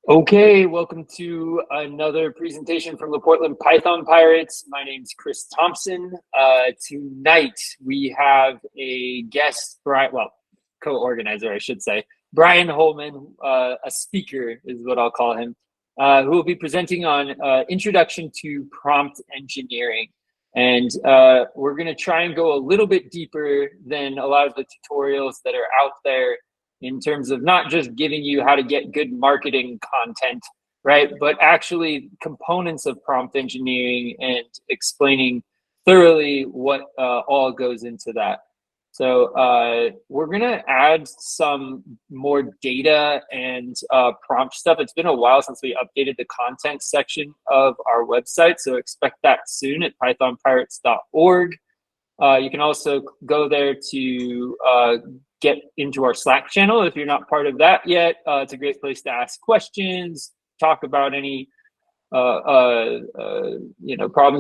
Okay, welcome to another presentation from the Portland Python Pirates. My name's Chris Thompson. Tonight we have a guest, co-organizer, I should say, Brian Holman, a speaker is what I'll call him, who will be presenting on Introduction to Prompt Engineering. And we're going to try and go a little bit deeper than a lot of the tutorials that are out there, in terms of not just giving you how to get good marketing content, right? But actually components of prompt engineering and explaining thoroughly what all goes into that. So we're gonna add some more data and prompt stuff. It's been a while since we updated the content section of our website, so expect that soon at pythonpirates.org. You can also go there to get into our Slack channel if you're not part of that yet. It's a great place to ask questions, talk about any problems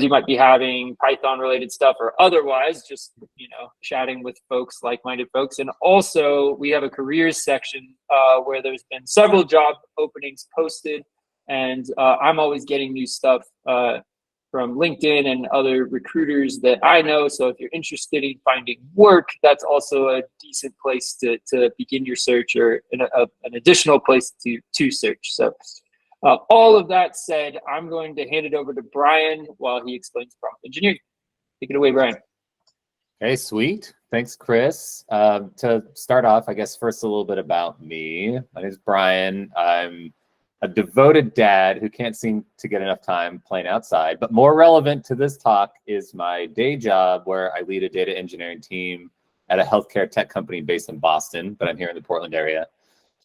you might be having, Python related stuff, or otherwise just chatting with folks, like-minded folks. And also we have a careers section where there's been several job openings posted, and I'm always getting new stuff from LinkedIn and other recruiters that I know. So if you're interested in finding work, that's also a decent place to begin your search, or an additional place to search. So all of that said, I'm going to hand it over to Brian while he explains prompt engineering. Take it away, Brian. Okay, sweet. Thanks, Chris. To start off, I guess first a little bit about me. My name is Brian. I'm a devoted dad who can't seem to get enough time playing outside. But more relevant to this talk is my day job, where I lead a data engineering team at a healthcare tech company based in Boston, but I'm here in the Portland area.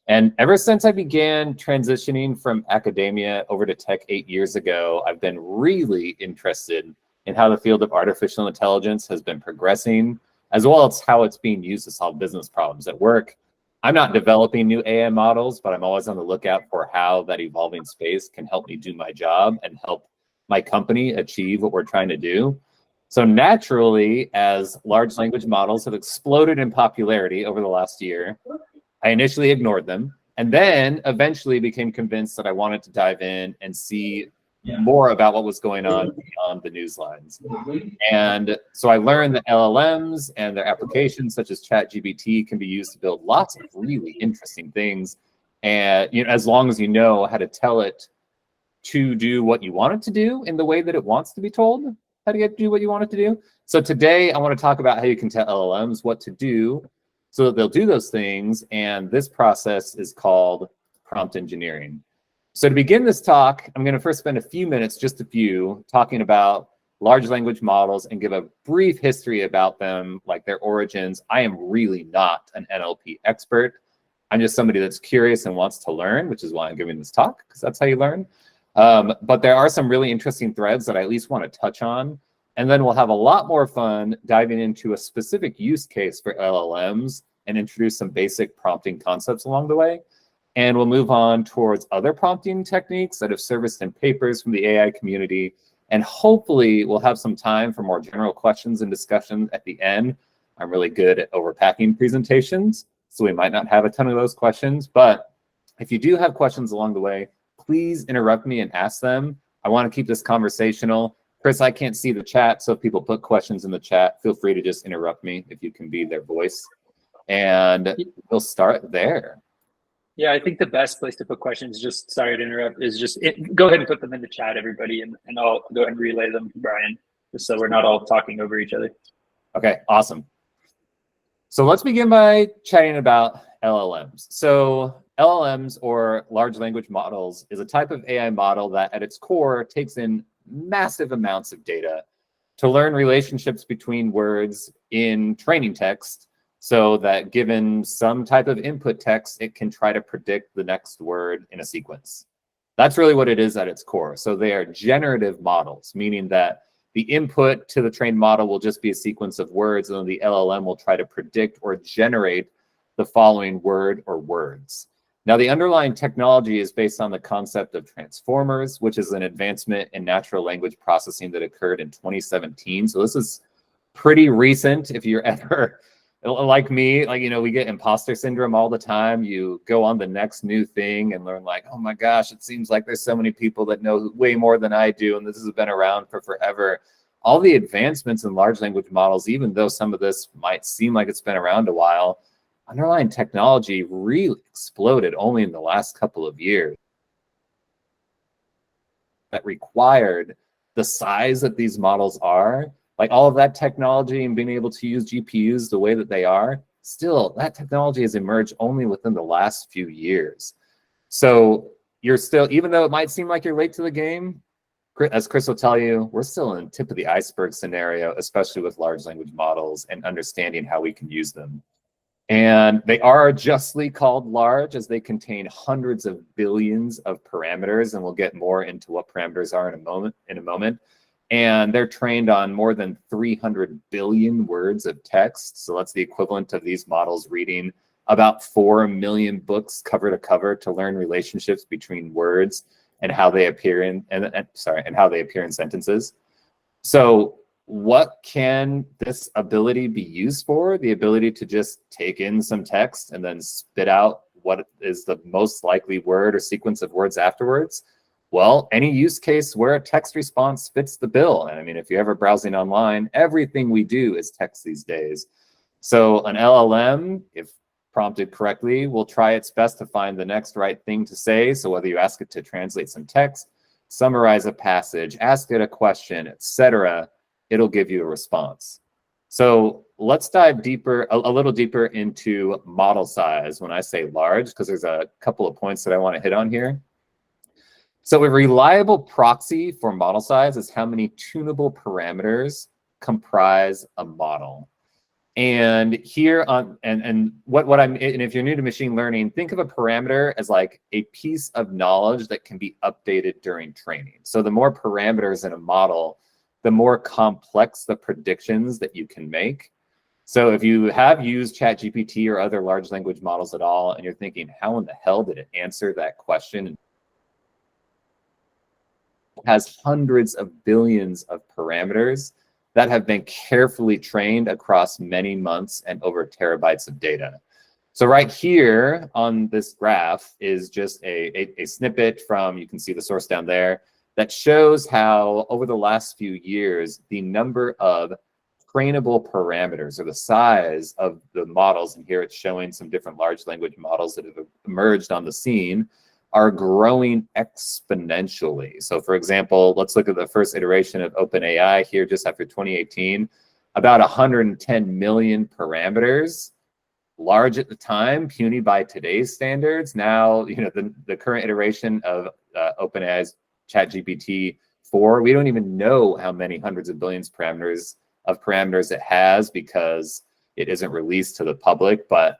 And ever since I began transitioning from academia over to tech 8 years ago, I've been really interested in how the field of artificial intelligence has been progressing, as well as how it's being used to solve business problems at work. I'm not developing new AI models, but I'm always on the lookout for how that evolving space can help me do my job and help my company achieve what we're trying to do. So naturally, as large language models have exploded in popularity over the last year, I initially ignored them, and then eventually became convinced that I wanted to dive in and see more about what was going on beyond the news lines. And so I learned that LLMs and their applications such as ChatGPT can be used to build lots of really interesting things. And as long as you know how to tell it to do what you want it to do in the way that it wants to be told how to do what you want it to do. So today I want to talk about how you can tell LLMs what to do so that they'll do those things. And this process is called prompt engineering. So to begin this talk, I'm going to first spend a few minutes, just a few, talking about large language models and give a brief history about them, like their origins. I am really not an NLP expert. I'm just somebody that's curious and wants to learn, which is why I'm giving this talk, because that's how you learn. But there are some really interesting threads that I at least want to touch on. And then we'll have a lot more fun diving into a specific use case for LLMs and introduce some basic prompting concepts along the way. And we'll move on towards other prompting techniques that have surfaced in papers from the AI community. And hopefully we'll have some time for more general questions and discussion at the end. I'm really good at overpacking presentations, so we might not have a ton of those questions. But if you do have questions along the way, please interrupt me and ask them. I want to keep this conversational. Chris, I can't see the chat, so if people put questions in the chat, feel free to just interrupt me if you can be their voice. And we'll start there. Yeah, I think the best place to put questions, just sorry to interrupt, is just go ahead and put them in the chat, everybody, and I'll go ahead and relay them to Brian, just so we're not all talking over each other. Okay, awesome. So let's begin by chatting about LLMs. So LLMs, or large language models, is a type of AI model that at its core takes in massive amounts of data to learn relationships between words in training text, so that given some type of input text, it can try to predict the next word in a sequence. That's really what it is at its core. So they are generative models, meaning that the input to the trained model will just be a sequence of words, and then the LLM will try to predict or generate the following word or words. Now, the underlying technology is based on the concept of transformers, which is an advancement in natural language processing that occurred in 2017. So this is pretty recent if you're ever like me, like, we get imposter syndrome all the time. You go on the next new thing and learn like, oh my gosh, it seems like there's so many people that know way more than I do, and this has been around for forever. All the advancements in large language models, even though some of this might seem like it's been around a while, underlying technology really exploded only in the last couple of years. That required the size that these models are, like all of that technology and being able to use GPUs the way that they are, still, that technology has emerged only within the last few years. So you're still, even though it might seem like you're late to the game, as Chris will tell you, we're still in the tip of the iceberg scenario, especially with large language models and understanding how we can use them. And they are justly called large as they contain hundreds of billions of parameters, and we'll get more into what parameters are in a moment. And they're trained on more than 300 billion words of text. So that's the equivalent of these models reading about 4 million books cover to cover to learn relationships between words and how they appear in sentences. So what can this ability be used for? The ability to just take in some text and then spit out what is the most likely word or sequence of words afterwards? Well, any use case where a text response fits the bill. And I mean, if you're ever browsing online, everything we do is text these days. So an LLM, if prompted correctly, will try its best to find the next right thing to say. So whether you ask it to translate some text, summarize a passage, ask it a question, etc., it'll give you a response. So let's dive deeper, a little deeper into model size when I say large, because there's a couple of points that I want to hit on here. So a reliable proxy for model size is how many tunable parameters comprise a model. And here on, and if you're new to machine learning, think of a parameter as like a piece of knowledge that can be updated during training. So the more parameters in a model, the more complex the predictions that you can make. So if you have used ChatGPT or other large language models at all, and you're thinking, how in the hell did it answer that question? It has hundreds of billions of parameters that have been carefully trained across many months and over terabytes of data. So right here on this graph is just a snippet from, you can see the source down there, that shows how over the last few years, the number of trainable parameters or the size of the models, and here it's showing some different large language models that have emerged on the scene, are growing exponentially. So for example, let's look at the first iteration of OpenAI here just after 2018, about 110 million parameters, large at the time, puny by today's standards. Now, the current iteration of OpenAI's ChatGPT 4, we don't even know how many hundreds of billions of parameters it has because it isn't released to the public. But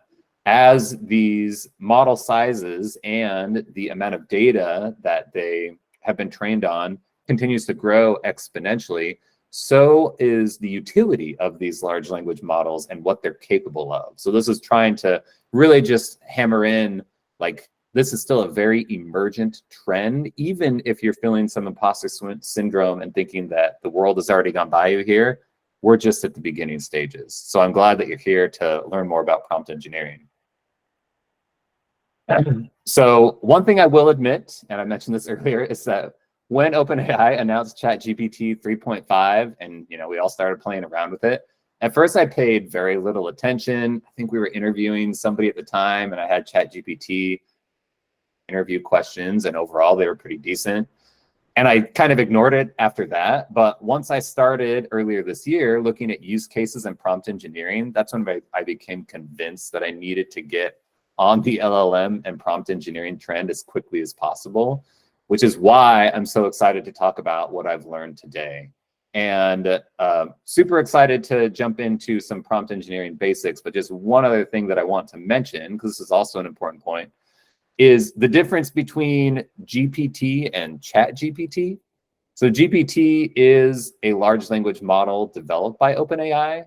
as these model sizes and the amount of data that they have been trained on continues to grow exponentially, so is the utility of these large language models and what they're capable of. So this is trying to really just hammer in, like, this is still a very emergent trend, even if you're feeling some imposter syndrome and thinking that the world has already gone by you here. We're just at the beginning stages. So I'm glad that you're here to learn more about prompt engineering. So one thing I will admit, and I mentioned this earlier, is that when OpenAI announced ChatGPT 3.5 and we all started playing around with it, at first I paid very little attention. I think we were interviewing somebody at the time and I had ChatGPT interview questions, and overall they were pretty decent. And I kind of ignored it after that. But once I started earlier this year looking at use cases and prompt engineering, that's when I became convinced that I needed to get on the LLM and prompt engineering trend as quickly as possible, which is why I'm so excited to talk about what I've learned today. And super excited to jump into some prompt engineering basics. But just one other thing that I want to mention, because this is also an important point, is the difference between GPT and ChatGPT. So GPT is a large language model developed by OpenAI.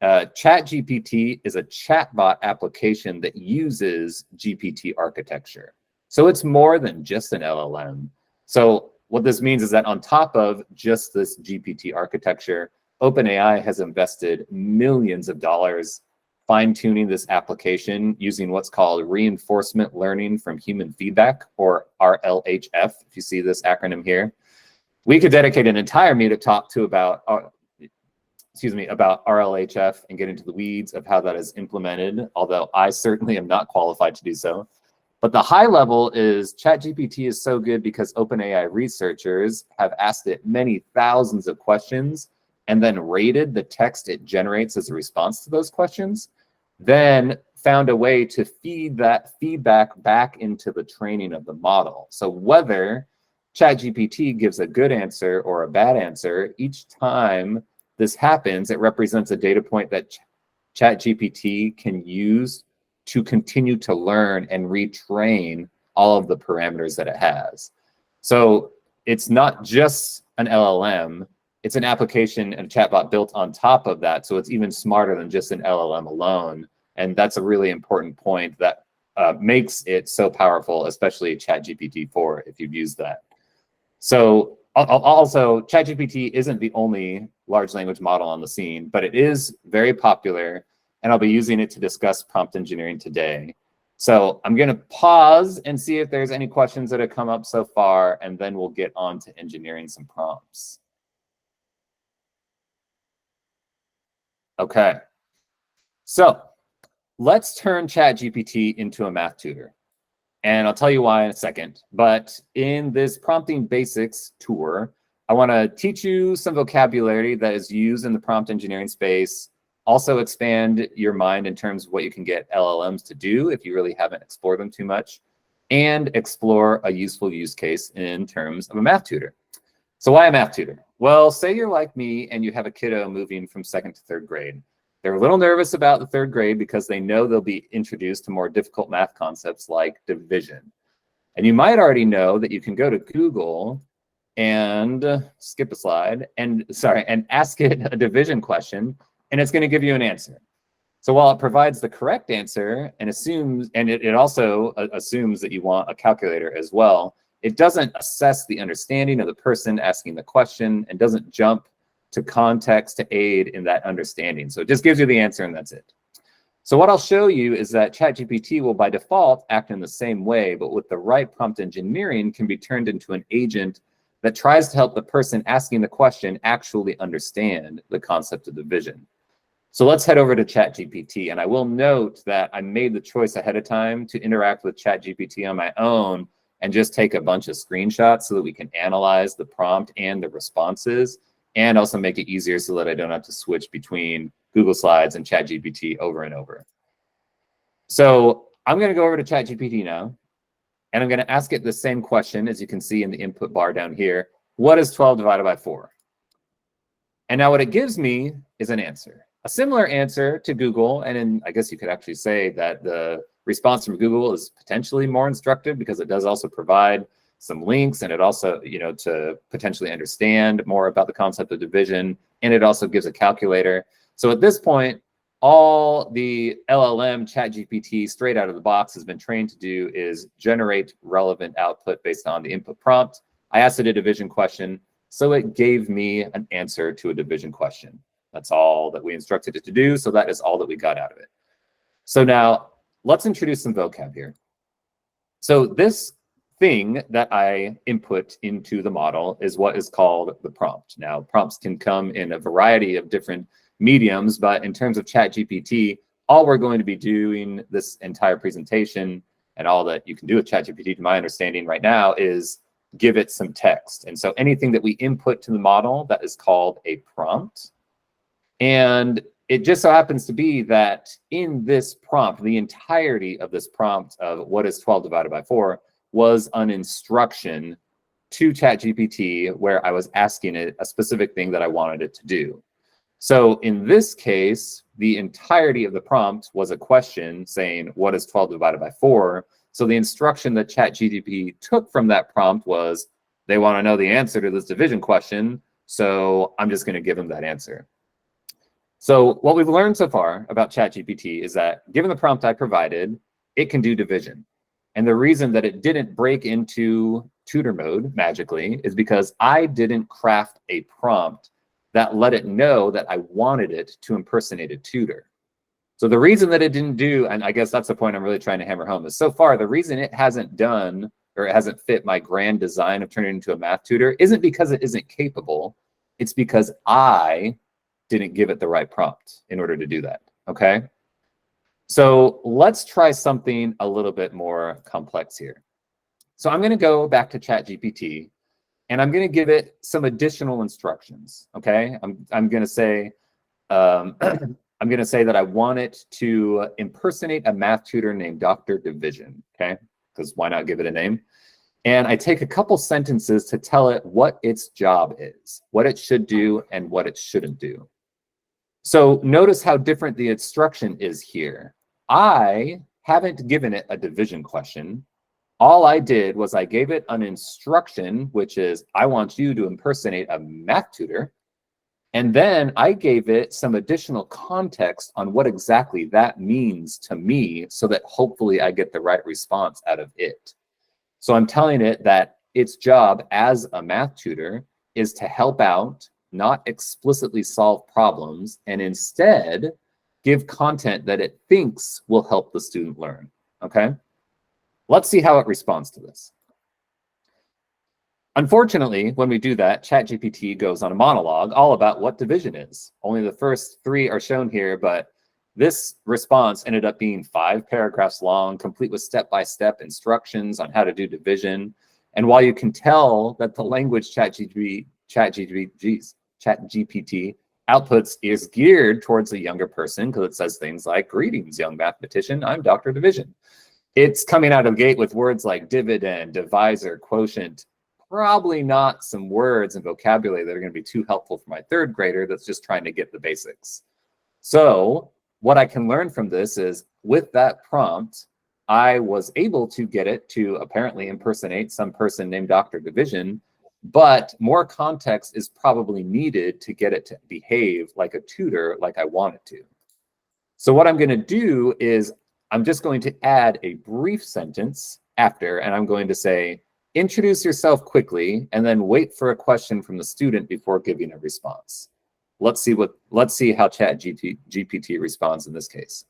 ChatGPT is a chatbot application that uses GPT architecture. So it's more than just an LLM. So what this means is that on top of just this GPT architecture, OpenAI has invested millions of dollars fine-tuning this application using what's called reinforcement learning from human feedback, or RLHF, if you see this acronym here. We could dedicate an entire Meetup talk to about RLHF and get into the weeds of how that is implemented, although I certainly am not qualified to do so. But the high level is ChatGPT is so good because OpenAI researchers have asked it many thousands of questions and then rated the text it generates as a response to those questions, then found a way to feed that feedback back into the training of the model. So whether ChatGPT gives a good answer or a bad answer, each time this happens, it represents a data point that ChatGPT can use to continue to learn and retrain all of the parameters that it has. So it's not just an LLM, it's an application and a chatbot built on top of that. So it's even smarter than just an LLM alone. And that's a really important point that makes it so powerful, especially ChatGPT-4, if you've used that. So also, ChatGPT isn't the only large language model on the scene, but it is very popular, and I'll be using it to discuss prompt engineering today. So I'm going to pause and see if there's any questions that have come up so far, and then we'll get on to engineering some prompts. Okay. So let's turn ChatGPT into a math tutor. And I'll tell you why in a second. But in this prompting basics tour, I want to teach you some vocabulary that is used in the prompt engineering space, also expand your mind in terms of what you can get LLMs to do if you really haven't explored them too much, and explore a useful use case in terms of a math tutor. So why a math tutor? Well, say you're like me and you have a kiddo moving from 2nd to 3rd grade. They're a little nervous about the 3rd grade because they know they'll be introduced to more difficult math concepts like division. And you might already know that you can go to Google and skip a slide and ask it a division question, and it's going to give you an answer. So while it provides the correct answer and it also assumes that you want a calculator as well, it doesn't assess the understanding of the person asking the question and doesn't jump to context to aid in that understanding. So it just gives you the answer and that's it. So what I'll show you is that ChatGPT will by default act in the same way, but with the right prompt engineering can be turned into an agent that tries to help the person asking the question actually understand the concept of division. So let's head over to ChatGPT, and I will note that I made the choice ahead of time to interact with ChatGPT on my own and just take a bunch of screenshots so that we can analyze the prompt and the responses, and also make it easier so that I don't have to switch between Google Slides and ChatGPT over and over. So I'm going to go over to ChatGPT now, and I'm going to ask it the same question, as you can see in the input bar down here. What is 12 divided by 4? And now what it gives me is an answer. A similar answer to Google, and I guess you could actually say that the response from Google is potentially more instructive because it does also provide some links, and it also, to potentially understand more about the concept of division, and it also gives a calculator. So at this point, all the LLM ChatGPT straight out of the box has been trained to do is generate relevant output based on the input prompt. I asked it a division question, so it gave me an answer to a division question. That's all that we instructed it to do, so that is all that we got out of it. So now let's introduce some vocab here. So this thing that I input into the model is what is called the prompt. Now, prompts can come in a variety of different mediums, but in terms of ChatGPT, all we're going to be doing this entire presentation and all that you can do with ChatGPT, to my understanding right now, is give it some text. And so anything that we input to the model, that is called a prompt. And it just so happens to be that in this prompt, the entirety of this prompt of what is 12 divided by 4 was an instruction to ChatGPT where I was asking it a specific thing that I wanted it to do. So in this case, the entirety of the prompt was a question saying, what is 12 divided by 4? So the instruction that ChatGPT took from that prompt was, they want to know the answer to this division question, so I'm just going to give them that answer. So what we've learned so far about ChatGPT is that given the prompt I provided, it can do division. And the reason that it didn't break into tutor mode magically is because I didn't craft a prompt that let it know that I wanted it to impersonate a tutor. So the reason that it didn't do, and I guess that's the point I'm really trying to hammer home, is so far the reason it hasn't done, or it hasn't fit my grand design of turning it into a math tutor, isn't because it isn't capable. It's because I didn't give it the right prompt in order to do that, okay? So let's try something a little bit more complex here. So I'm gonna go back to ChatGPT, and I'm gonna give it some additional instructions, okay? I'm gonna say, I'm going to say that I want it to impersonate a math tutor named Dr. Division, okay? Because why not give it a name? And I take a couple sentences to tell it what its job is, what it should do, and what it shouldn't do. So notice how different the instruction is here. I haven't given it a division question. All I did was I gave it an instruction, which is, I want you to impersonate a math tutor. And then I gave it some additional context on what exactly that means to me so that hopefully I get the right response out of it. So I'm telling it that its job as a math tutor is to help out, not explicitly solve problems, and instead give content that it thinks will help the student learn, okay? Let's see how it responds to this. Unfortunately, when we do that, ChatGPT goes on a monologue all about what division is. Only the first 3 are shown here, but this response ended up being 5 paragraphs long, complete with step-by-step instructions on how to do division. And while you can tell that the language ChatGPT outputs is geared towards a younger person, because it says things like, "Greetings, young mathematician, I'm Dr. Division." It's coming out of the gate with words like dividend, divisor, quotient, probably not some words and vocabulary that are going to be too helpful for my 3rd grader that's just trying to get the basics. So what I can learn from this is, with that prompt, I was able to get it to apparently impersonate some person named Dr. Division, but more context is probably needed to get it to behave like a tutor like I want it to. So what I'm going to do is I'm just going to add a brief sentence after, and I'm going to say, introduce yourself quickly, and then wait for a question from the student before giving a response. Let's see how ChatGPT responds in this case.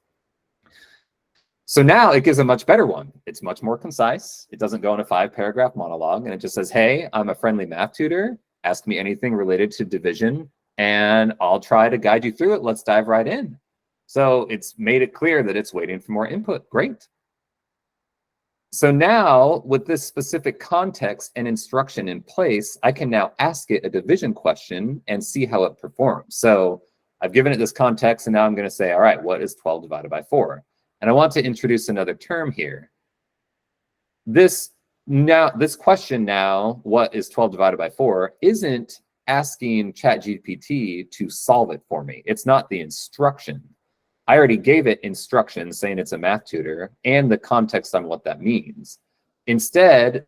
So now it gives a much better one. It's much more concise. It doesn't go in a 5-paragraph monologue, and it just says, "Hey, I'm a friendly math tutor. Ask me anything related to division, and I'll try to guide you through it. Let's dive right in." So it's made it clear that it's waiting for more input. Great. So now, with this specific context and instruction in place, I can now ask it a division question and see how it performs. So I've given it this context, and now I'm going to say, all right, what is 12 divided by 4? And I want to introduce another term here. This question now, what is 12 divided by 4, isn't asking ChatGPT to solve it for me. It's not the instruction. I already gave it instructions saying it's a math tutor and the context on what that means. Instead,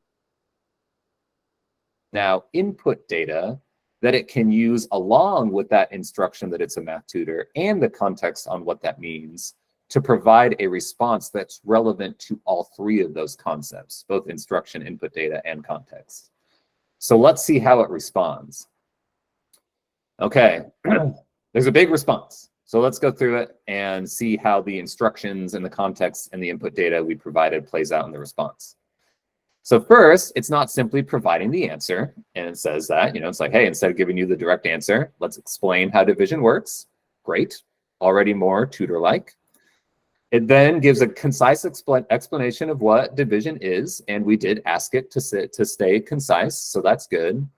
now input data that it can use along with that instruction that it's a math tutor and the context on what that means to provide a response that's relevant to all 3 of those concepts, both instruction, input data, and context. So let's see how it responds. Okay, there's a big response. So let's go through it and see how the instructions and the context and the input data we provided plays out in the response. So first, it's not simply providing the answer. And it says that, it's like, hey, instead of giving you the direct answer, let's explain how division works. Great. Already more tutor-like. It then gives a concise explanation of what division is. And we did ask it to stay concise. So that's good.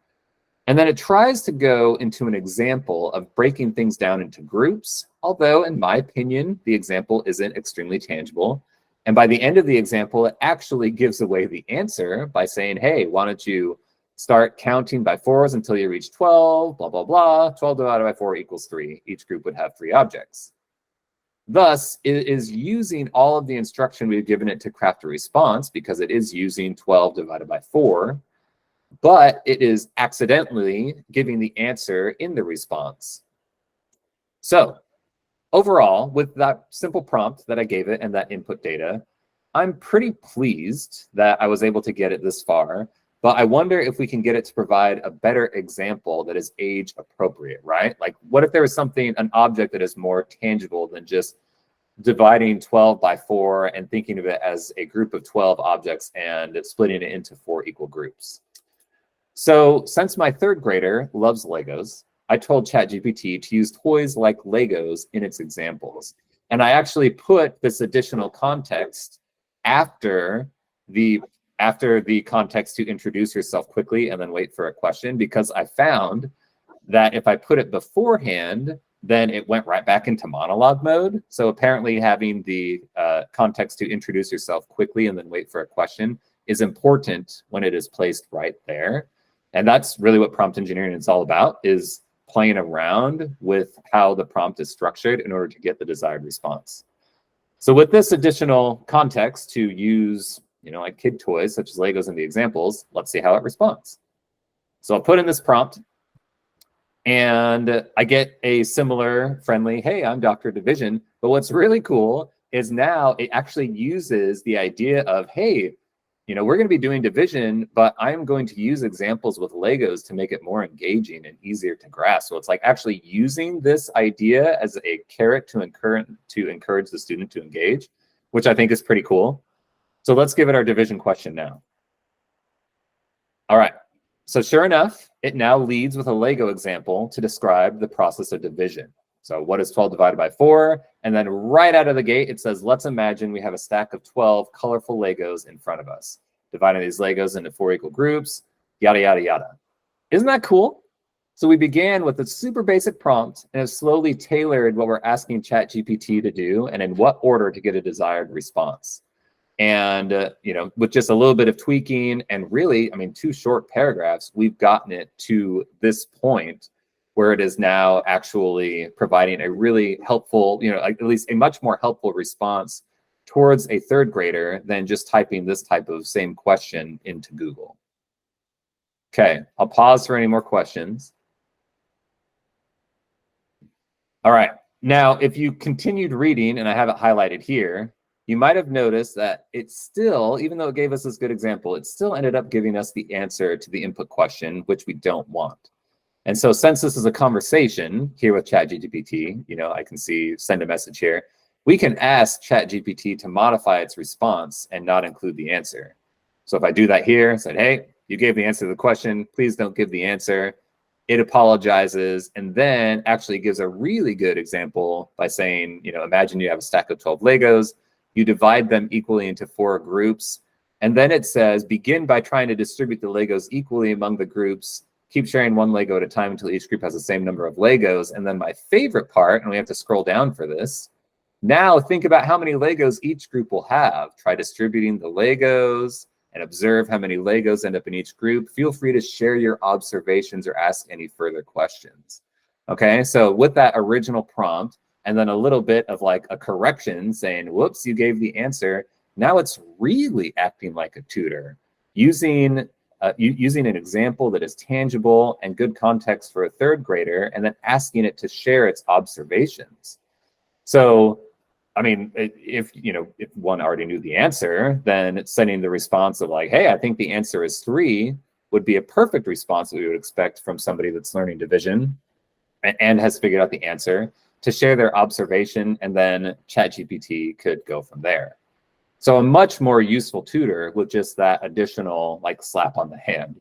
And then it tries to go into an example of breaking things down into groups, although in my opinion, the example isn't extremely tangible. And by the end of the example, it actually gives away the answer by saying, hey, why don't you start counting by 4s until you reach 12, blah, blah, blah. 12 divided by 4 equals 3. Each group would have 3 objects. Thus, it is using all of the instruction we've given it to craft a response because it is using 12 divided by 4. But it is accidentally giving the answer in the response. So overall, with that simple prompt that I gave it and that input data, I'm pretty pleased that I was able to get it this far, but I wonder if we can get it to provide a better example that is age appropriate, right? Like, what if there was something, an object that is more tangible than just dividing 12 by 4 and thinking of it as a group of 12 objects and splitting it into 4 equal groups. So since my third grader loves Legos, I told ChatGPT to use toys like Legos in its examples. And I actually put this additional context after the context to introduce yourself quickly and then wait for a question, because I found that if I put it beforehand, then it went right back into monologue mode. So apparently having the context to introduce yourself quickly and then wait for a question is important when it is placed right there. And that's really what prompt engineering is all about, is playing around with how the prompt is structured in order to get the desired response. So with this additional context to use, like kid toys such as Legos in the examples, let's see how it responds. So I'll put in this prompt, and I get a similar friendly, hey, I'm Dr. Division. But what's really cool is now it actually uses the idea of, hey, we're going to be doing division, but I'm going to use examples with Legos to make it more engaging and easier to grasp. So it's like actually using this idea as a carrot to encourage the student to engage, which I think is pretty cool. So let's give it our division question now. All right. So sure enough, it now leads with a Lego example to describe the process of division. So what is 12 divided by 4? And then right out of the gate, it says, let's imagine we have a stack of 12 colorful Legos in front of us, dividing these Legos into 4 equal groups, yada, yada, yada. Isn't that cool? So we began with a super basic prompt and have slowly tailored what we're asking ChatGPT to do and in what order to get a desired response. And, with just a little bit of tweaking and really, 2 short paragraphs, we've gotten it to this point where it is now actually providing a really helpful, at least a much more helpful response towards a third grader than just typing this type of same question into Google. Okay, I'll pause for any more questions. All right, now if you continued reading, and I have it highlighted here, you might have noticed that it still, even though it gave us this good example, it still ended up giving us the answer to the input question, which we don't want. And so since this is a conversation here with ChatGPT, I can see send a message here, we can ask ChatGPT to modify its response and not include the answer. So if I do that here, said, hey, you gave the answer to the question, please don't give the answer. It apologizes and then actually gives a really good example by saying, imagine you have a stack of 12 Legos, you divide them equally into 4 groups, and then it says, begin by trying to distribute the Legos equally among the groups. Keep sharing 1 Lego at a time until each group has the same number of Legos. And then my favorite part, and we have to scroll down for this, now think about how many Legos each group will have. Try distributing the Legos and observe how many Legos end up in each group. Feel free to share your observations or ask any further questions. Okay, so with that original prompt, and then a little bit of like a correction saying, whoops, you gave the answer. Now it's really acting like a tutor, using an example that is tangible and good context for a third grader, and then asking it to share its observations. So, if one already knew the answer, then sending the response of like, hey, I think the answer is 3 would be a perfect response that we would expect from somebody that's learning division and has figured out the answer, to share their observation, and then ChatGPT could go from there. So a much more useful tutor with just that additional like slap on the hand.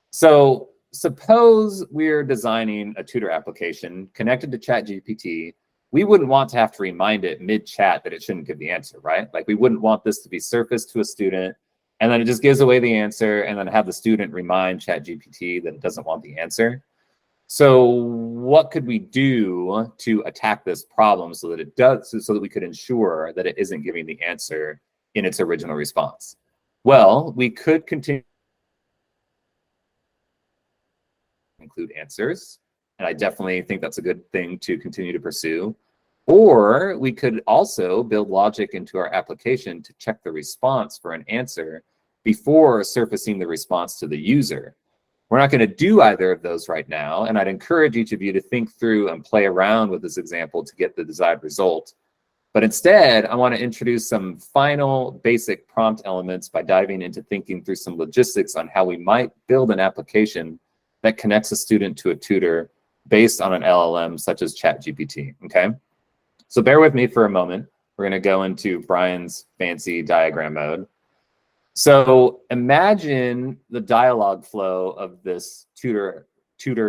So suppose we're designing a tutor application connected to ChatGPT. We wouldn't want to have to remind it mid-chat that it shouldn't give the answer, right? Like we wouldn't want this to be surfaced to a student and then it just gives away the answer and then have the student remind ChatGPT that it doesn't want the answer. So what could we do to attack this problem so that it does, so that we could ensure that it isn't giving the answer in its original response? Well, we could continue to include answers, and I definitely think that's a good thing to continue to pursue. Or we could also build logic into our application to check the response for an answer before surfacing the response to the user. We're not going to do either of those right now, and I'd encourage each of you to think through and play around with this example to get the desired result. But instead, I want to introduce some final basic prompt elements by diving into thinking through some logistics on how we might build an application that connects a student to a tutor based on an LLM such as ChatGPT, okay? So bear with me for a moment. We're going to go into Brian's fancy diagram mode. So imagine the dialogue flow of this tutor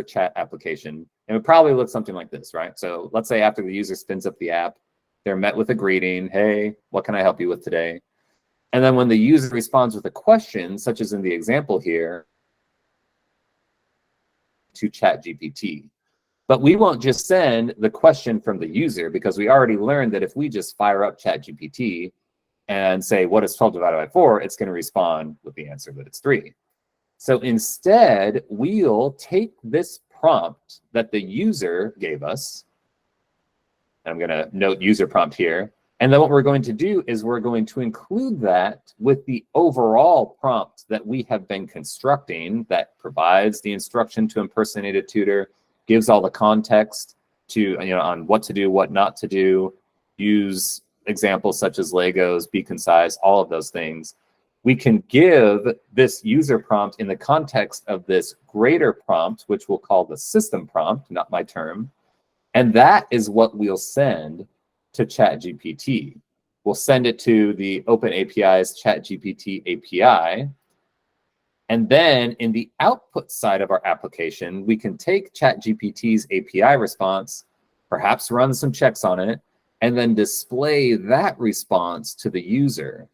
chat application. And it would probably look something like this, right? So let's say after the user spins up the app, they're met with a greeting. Hey, what can I help you with today? And then when the user responds with a question, such as in the example here, to ChatGPT. But we won't just send the question from the user, because we already learned that if we just fire up ChatGPT and say, what is 12 divided by 4, it's going to respond with the answer that it's 3. So instead, we'll take this prompt that the user gave us, and I'm going to note user prompt here, and then what we're going to do is we're going to include that with the overall prompt that we have been constructing that provides the instruction to impersonate a tutor, gives all the context to, on what to do, what not to do, use examples such as Legos, be concise, all of those things. We can give this user prompt in the context of this greater prompt, which we'll call the system prompt, not my term. And that is what we'll send to ChatGPT. We'll send it to the OpenAPI's ChatGPT API. And then in the output side of our application, we can take ChatGPT's API response, perhaps run some checks on it, and then display that response to the user.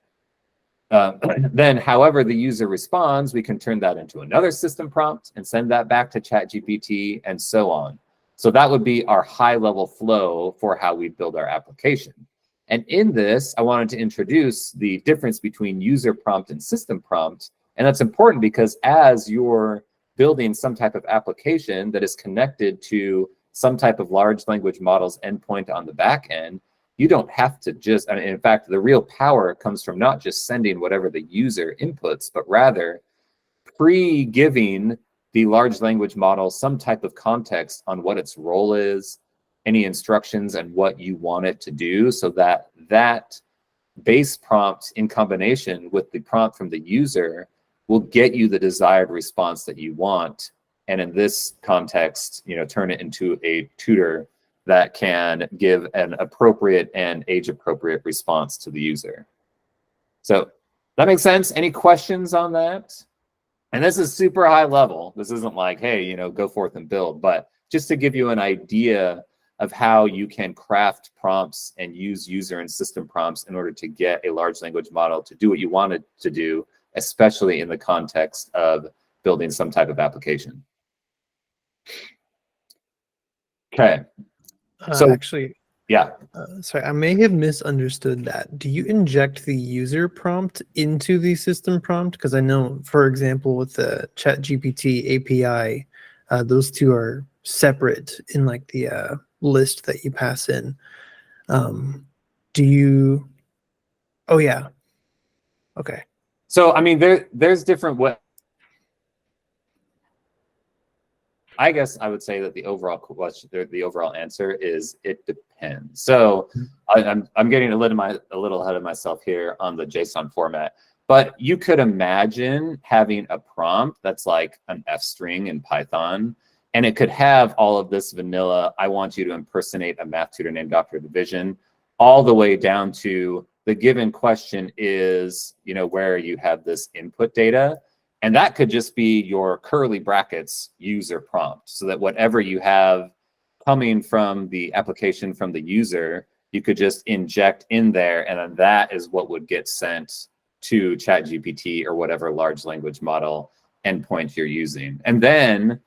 Then however the user responds, we can turn that into another system prompt and send that back to ChatGPT, and so on. So that would be our high-level flow for how we build our application. And in this, I wanted to introduce the difference between user prompt and system prompt. And that's important because as you're building some type of application that is connected to some type of large language model's endpoint on the back end, you don't have to just, in fact, the real power comes from not just sending whatever the user inputs, but rather pre-giving the large language model some type of context on what its role is, any instructions, and what you want it to do, so that that base prompt in combination with the prompt from the user will get you the desired response that you want. And in this context, turn it into a tutor that can give an appropriate and age-appropriate response to the user. So that makes sense? Any questions on that? And this is super high level. This isn't like, hey, go forth and build, but just to give you an idea of how you can craft prompts and use user and system prompts in order to get a large language model to do what you want it to do, especially in the context of building some type of application. Okay. So actually, yeah. Sorry, I may have misunderstood that. Do you inject the user prompt into the system prompt? Because I know, for example, with the ChatGPT API, those two are separate in like the list that you pass in. Do you? Oh yeah. Okay. So I mean, there's different ways. I guess I would say that the overall question, the overall answer is it depends. So I'm getting a little ahead of myself here on the JSON format, but you could imagine having a prompt that's like an F string in Python, and it could have all of this vanilla, I want you to impersonate a math tutor named Dr. Division, all the way down to the given question is, where you have this input data. And that could just be your curly brackets user prompt, so that whatever you have coming from the application from the user, you could just inject in there, and then that is what would get sent to ChatGPT or whatever large language model endpoint you're using. And then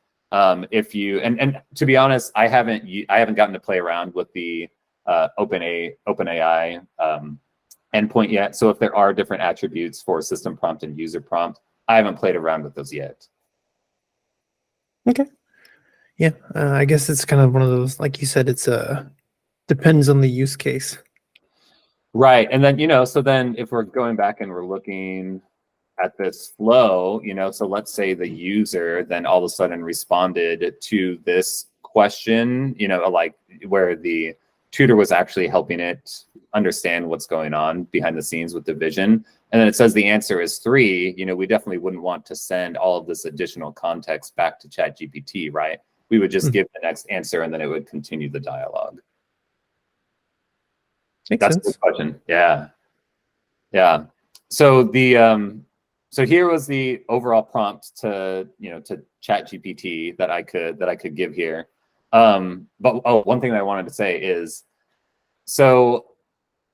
if you, and to be honest, I haven't gotten to play around with the OpenAI endpoint yet. So if there are different attributes for system prompt and user prompt, I haven't played around with those yet. Okay. Yeah, I guess it's kind of one of those, like you said, it's depends on the use case. Right. And then, so then if we're going back and we're looking at this flow, so let's say the user then all of a sudden responded to this question, like where the tutor was actually helping it understand what's going on behind the scenes with division. And then it says the answer is 3, we definitely wouldn't want to send all of this additional context back to ChatGPT, right? We would just give the next answer and then it would continue the dialogue. Makes That's sense. a good question. Yeah. Yeah. So so here was the overall prompt to ChatGPT that I could give here. But one thing that I wanted to say is, so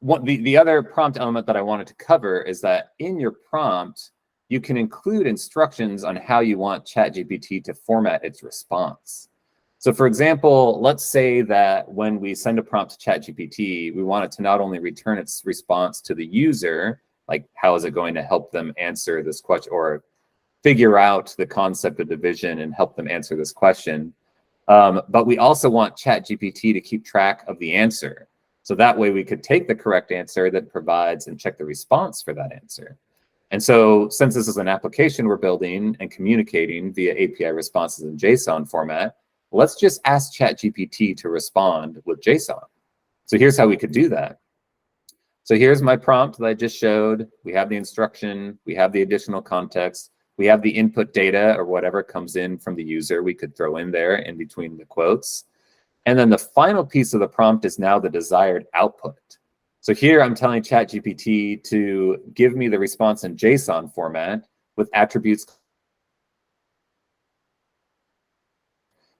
the other prompt element that I wanted to cover is that in your prompt, you can include instructions on how you want ChatGPT to format its response. So for example, let's say that when we send a prompt to ChatGPT, we want it to not only return its response to the user, like how is it going to help them answer this question or figure out the concept of division and help them answer this question, but we also want ChatGPT to keep track of the answer. So that way we could take the correct answer that provides and check the response for that answer. And so since this is an application we're building and communicating via API responses in JSON format, let's just ask ChatGPT to respond with JSON. So here's how we could do that. So here's my prompt that I just showed. We have the instruction, we have the additional context, we have the input data or whatever comes in from the user we could throw in there in between the quotes. And then the final piece of the prompt is now the desired output. So here I'm telling ChatGPT to give me the response in JSON format with attributes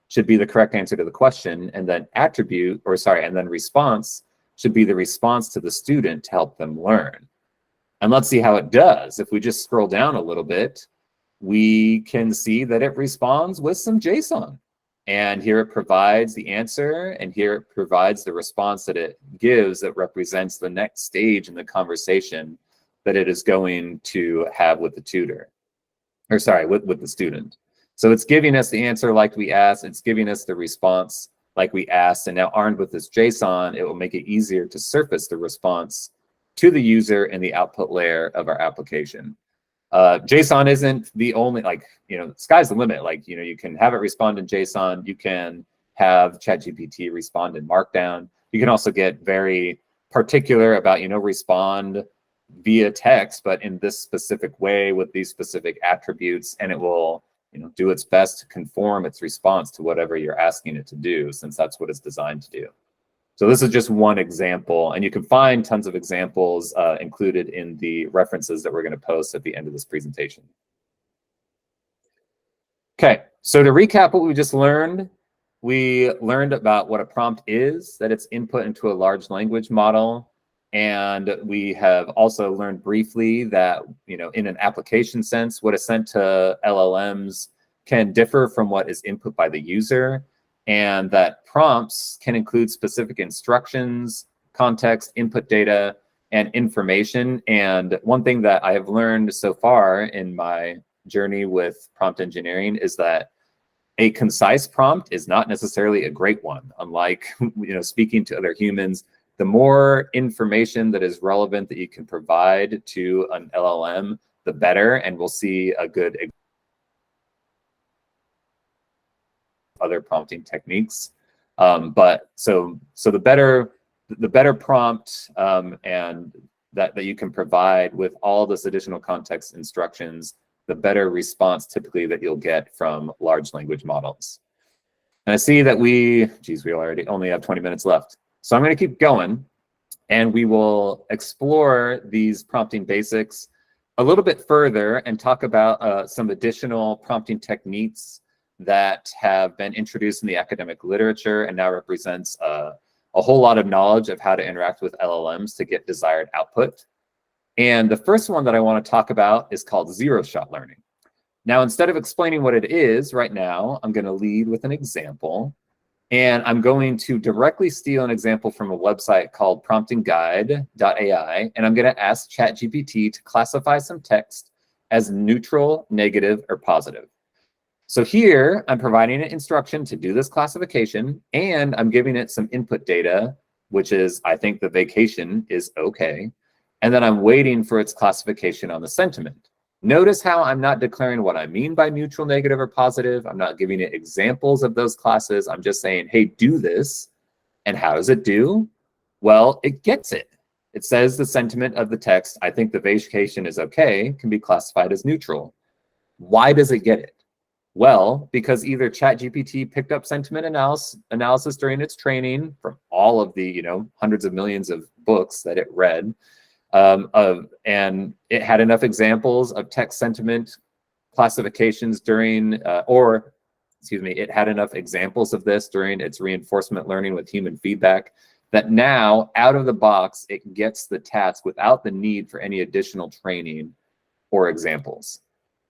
should be the correct answer to the question, and then and then response should be the response to the student to help them learn. And let's see how it does. If we just scroll down a little bit, we can see that it responds with some JSON. And here it provides the answer, and here it provides the response that it gives that represents the next stage in the conversation that it is going to have with the tutor, or sorry, with the student. So it's giving us the answer like we asked, it's giving us the response like we asked, and now armed with this JSON, it will make it easier to surface the response to the user in the output layer of our application. JSON isn't the only, sky's the limit. You can have it respond in JSON. You can have ChatGPT respond in Markdown. You can also get very particular about, respond via text, but in this specific way with these specific attributes, and it will, do its best to conform its response to whatever you're asking it to do, since that's what it's designed to do. So this is just one example, and you can find tons of examples included in the references that we're going to post at the end of this presentation. Okay, so to recap what we just learned, we learned about what a prompt is, that it's input into a large language model, and we have also learned briefly that, in an application sense, what is sent to LLMs can differ from what is input by the user, and that prompts can include specific instructions, context, input data, and information. And one thing that I have learned so far in my journey with prompt engineering is that a concise prompt is not necessarily a great one. Unlike, speaking to other humans, the more information that is relevant that you can provide to an LLM, the better, and we'll see a good example of other prompting techniques. But so the better prompt and that you can provide with all this additional context instructions, the better response typically that you'll get from large language models. And I see that we already only have 20 minutes left. So I'm going to keep going, and we will explore these prompting basics a little bit further and talk about some additional prompting techniques that have been introduced in the academic literature and now represents a whole lot of knowledge of how to interact with LLMs to get desired output. And the first one that I want to talk about is called zero-shot learning. Now, instead of explaining what it is right now, I'm going to lead with an example. And I'm going to directly steal an example from a website called promptingguide.ai. And I'm going to ask ChatGPT to classify some text as neutral, negative, or positive. So here, I'm providing an instruction to do this classification, and I'm giving it some input data, which is, I think the vacation is okay. And then I'm waiting for its classification on the sentiment. Notice how I'm not declaring what I mean by neutral, negative, or positive. I'm not giving it examples of those classes. I'm just saying, hey, do this. And how does it do? Well, it gets it. It says the sentiment of the text, I think the vacation is okay, can be classified as neutral. Why does it get it? Well, because either ChatGPT picked up sentiment analysis during its training from all of the hundreds of millions of books that it read, and it had enough examples of text sentiment classifications during, it had enough examples of this during its reinforcement learning with human feedback that now, out of the box, it gets the task without the need for any additional training or examples.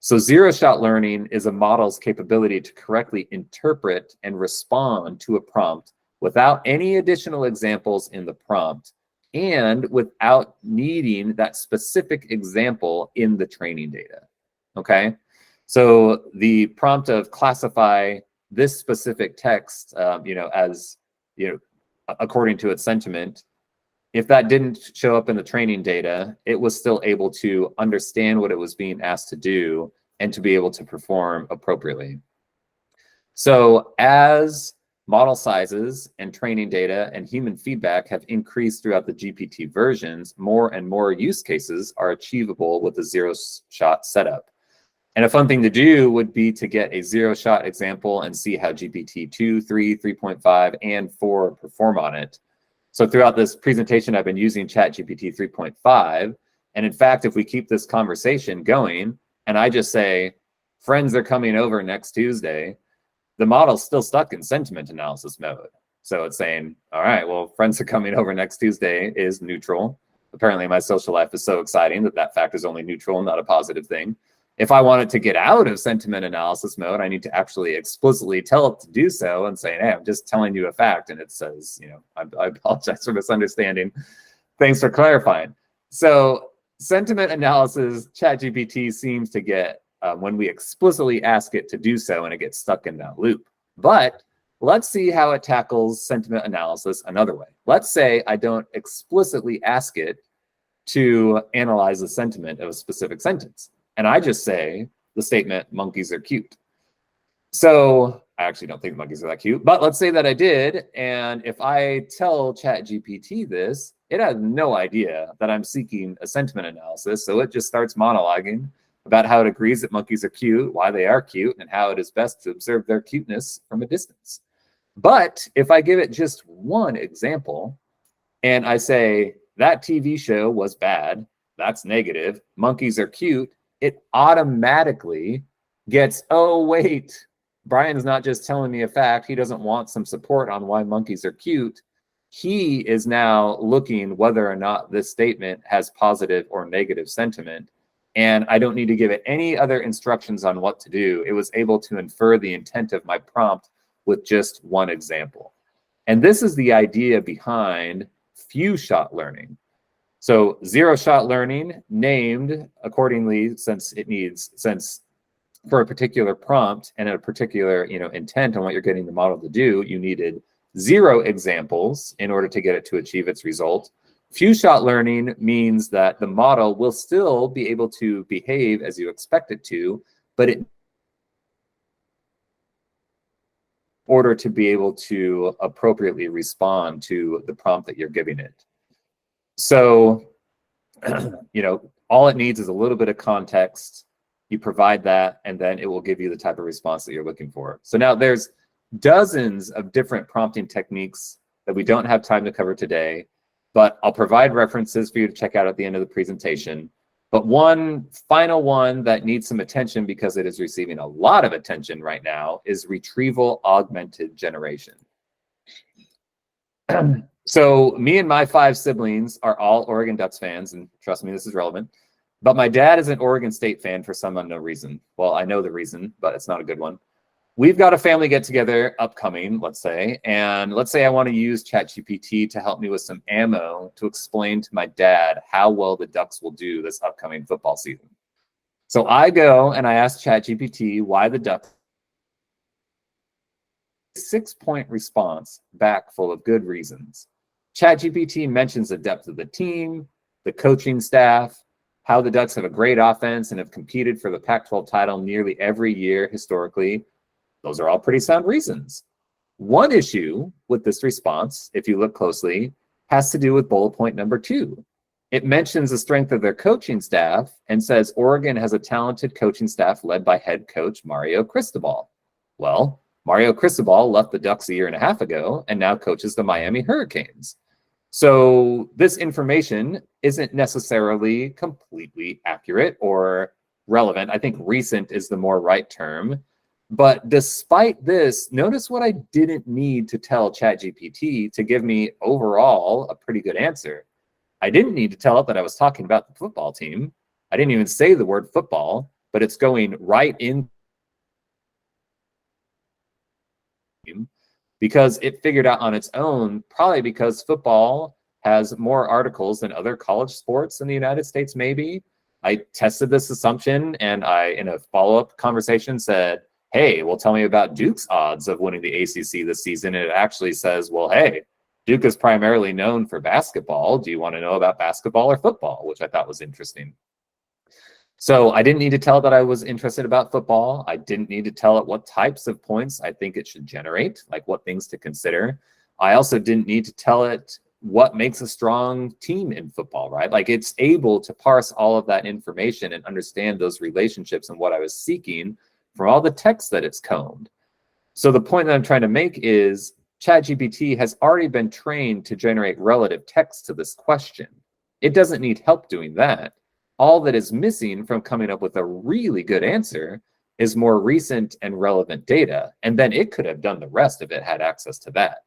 So zero-shot learning is a model's capability to correctly interpret and respond to a prompt without any additional examples in the prompt and without needing that specific example in the training data, okay? So the prompt of classify this specific text, as, according to its sentiment, if that didn't show up in the training data, it was still able to understand what it was being asked to do and to be able to perform appropriately. So as model sizes and training data and human feedback have increased throughout the GPT versions, more and more use cases are achievable with a zero-shot setup. And a fun thing to do would be to get a zero-shot example and see how GPT-2, 3, 3.5, and 4 perform on it. So throughout this presentation, I've been using ChatGPT 3.5. And in fact, if we keep this conversation going, and I just say, friends are coming over next Tuesday, the model's still stuck in sentiment analysis mode. So it's saying, all right, well, friends are coming over next Tuesday is neutral. Apparently my social life is so exciting that fact is only neutral, not a positive thing. If I want it to get out of sentiment analysis mode, I need to actually explicitly tell it to do so and say, hey, I'm just telling you a fact. And it says, I apologize for misunderstanding. Thanks for clarifying. So sentiment analysis, ChatGPT seems to get when we explicitly ask it to do so, and it gets stuck in that loop. But let's see how it tackles sentiment analysis another way. Let's say I don't explicitly ask it to analyze the sentiment of a specific sentence. And I just say the statement, monkeys are cute. So I actually don't think monkeys are that cute, but let's say that I did. And if I tell ChatGPT this, it has no idea that I'm seeking a sentiment analysis. So it just starts monologuing about how it agrees that monkeys are cute, why they are cute, and how it is best to observe their cuteness from a distance. But if I give it just one example and I say, that TV show was bad, that's negative, monkeys are cute, it automatically gets, oh, wait, Brian's not just telling me a fact. He doesn't want some support on why monkeys are cute. He is now looking whether or not this statement has positive or negative sentiment. And I don't need to give it any other instructions on what to do. It was able to infer the intent of my prompt with just one example. And this is the idea behind few-shot learning. So zero-shot learning, named accordingly, since for a particular prompt and a particular intent on what you're getting the model to do, you needed 0 examples in order to get it to achieve its result. Few-shot learning means that the model will still be able to behave as you expect it to, but in order to be able to appropriately respond to the prompt that you're giving it. So, all it needs is a little bit of context. You provide that, and then it will give you the type of response that you're looking for. So now there's dozens of different prompting techniques that we don't have time to cover today, but I'll provide references for you to check out at the end of the presentation. But one final one that needs some attention because it is receiving a lot of attention right now is retrieval augmented generation. So me and my 5 siblings are all Oregon Ducks fans, and trust me, this is relevant. But my dad is an Oregon State fan for some unknown reason. Well, I know the reason, but it's not a good one. We've got a family get-together upcoming, let's say, and let's say I want to use ChatGPT to help me with some ammo to explain to my dad how well the Ducks will do this upcoming football season. So I go and I ask ChatGPT why the Ducks. 6-point response back full of good reasons. ChatGPT mentions the depth of the team, the coaching staff, how the Ducks have a great offense and have competed for the Pac-12 title nearly every year historically. Those are all pretty sound reasons. One issue with this response, if you look closely, has to do with bullet point number 2. It mentions the strength of their coaching staff and says Oregon has a talented coaching staff led by head coach Mario Cristobal. Well, Mario Cristobal left the Ducks a year and a half ago and now coaches the Miami Hurricanes. So this information isn't necessarily completely accurate or relevant. I think recent is the more right term. But despite this, notice what I didn't need to tell ChatGPT to give me overall a pretty good answer. I didn't need to tell it that I was talking about the football team. I didn't even say the word football, but it's going right in because it figured out on its own, probably because football has more articles than other college sports in the United States, maybe. I tested this assumption and I, in a follow-up conversation, said, hey, well, tell me about Duke's odds of winning the ACC this season. And it actually says, well, hey, Duke is primarily known for basketball. Do you want to know about basketball or football? Which I thought was interesting. So I didn't need to tell it that I was interested about football. I didn't need to tell it what types of points I think it should generate, like what things to consider. I also didn't need to tell it what makes a strong team in football, right? Like it's able to parse all of that information and understand those relationships and what I was seeking from all the text that it's combed. So the point that I'm trying to make is ChatGPT has already been trained to generate relative text to this question. It doesn't need help doing that. All that is missing from coming up with a really good answer is more recent and relevant data. And then it could have done the rest if it had access to that.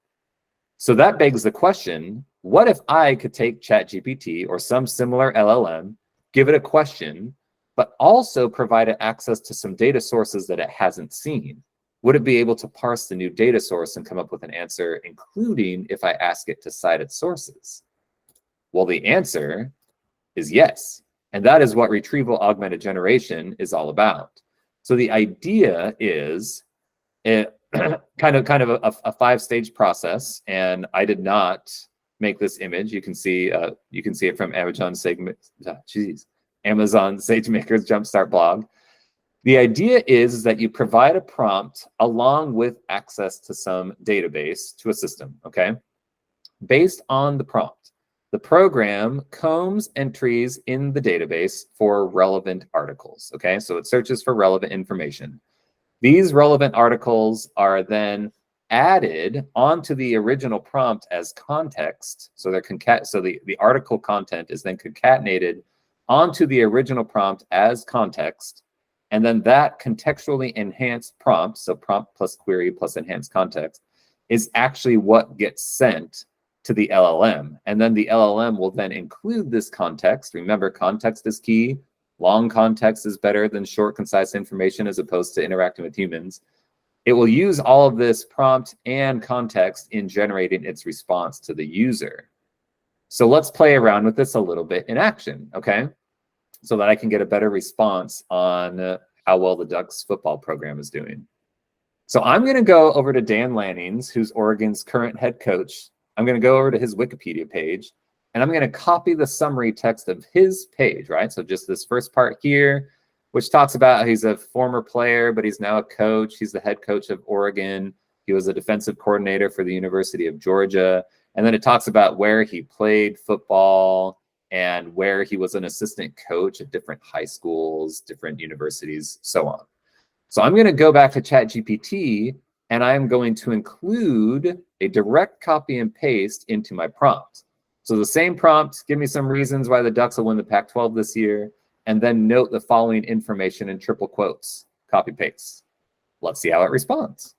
So that begs the question, what if I could take ChatGPT or some similar LLM, give it a question, but also provide it access to some data sources that it hasn't seen? Would it be able to parse the new data source and come up with an answer, including if I ask it to cite its sources? Well, the answer is yes. And that is what retrieval augmented generation is all about. So the idea is it kind of a five-stage process, and I did not make this image. You can see it from Amazon SageMaker's Jumpstart blog. The idea is that you provide a prompt along with access to some database to a system, okay? Based on the prompt, the program combs entries in the database for relevant articles, okay? So it searches for relevant information. These relevant articles are then added onto the original prompt as context. So they're the article content is then concatenated onto the original prompt as context. And then that contextually enhanced prompt, so prompt plus query plus enhanced context, is actually what gets sent to the LLM. And then the LLM will then include this context. Remember, context is key. Long context is better than short, concise information as opposed to interacting with humans. It will use all of this prompt and context in generating its response to the user. So let's play around with this a little bit in action, okay? So that I can get a better response on how well the Ducks football program is doing. So I'm going to go over to Dan Lannings, who's Oregon's current head coach. I'm going to go over to his Wikipedia page, and I'm going to copy the summary text of his page, right? So just this first part here, which talks about how he's a former player, but he's now a coach. He's the head coach of Oregon. He was a defensive coordinator for the University of Georgia. And then it talks about where he played football and where he was an assistant coach at different high schools, different universities, so on. So I'm going to go back to ChatGPT, and I'm going to include a direct copy and paste into my prompt. So the same prompt, give me some reasons why the Ducks will win the Pac-12 this year, and then note the following information in triple quotes. Copy paste. Let's see how it responds.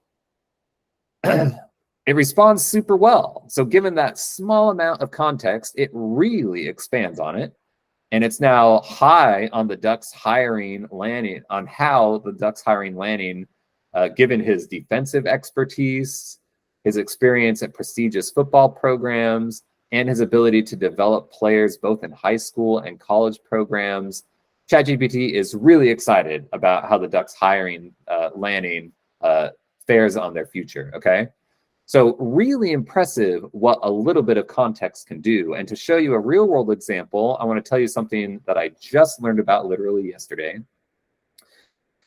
It responds super well. So given that small amount of context, it really expands on it. And it's now high on the Ducks hiring Lanning, on how the Ducks hiring Lanning, given his defensive expertise, his experience at prestigious football programs, and his ability to develop players both in high school and college programs. ChatGPT is really excited about how the Ducks hiring Lanning fares on their future, okay? So really impressive what a little bit of context can do. And to show you a real world example, I want to tell you something that I just learned about literally yesterday.